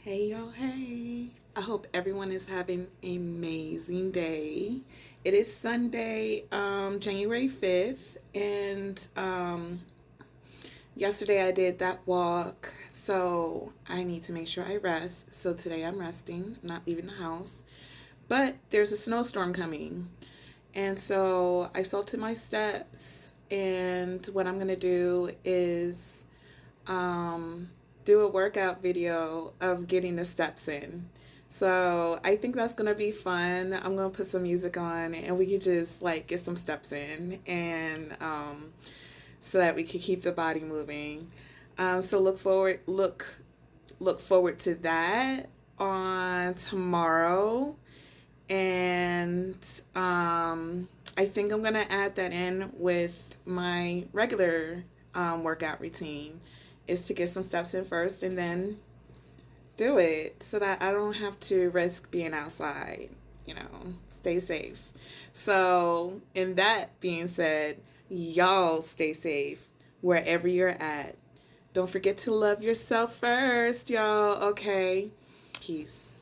Hey y'all, hey. I hope everyone is having an amazing day. It is Sunday, January 5th, and yesterday I did that walk, so I need to make sure I rest. So today I'm resting, not leaving the house. But there's a snowstorm coming, and so I salted my steps, and what I'm going to do is do a workout video of getting the steps in. So I think that's gonna be fun. I'm gonna put some music on and we could just like get some steps in and so that we could keep the body moving. So look forward to that on tomorrow. And I think I'm gonna add that in with my regular workout routine is to get some steps in first and then do it so that I don't have to risk being outside, stay safe. So, in that being said, y'all stay safe wherever you're at. Don't forget to love yourself first, y'all. Okay. Peace.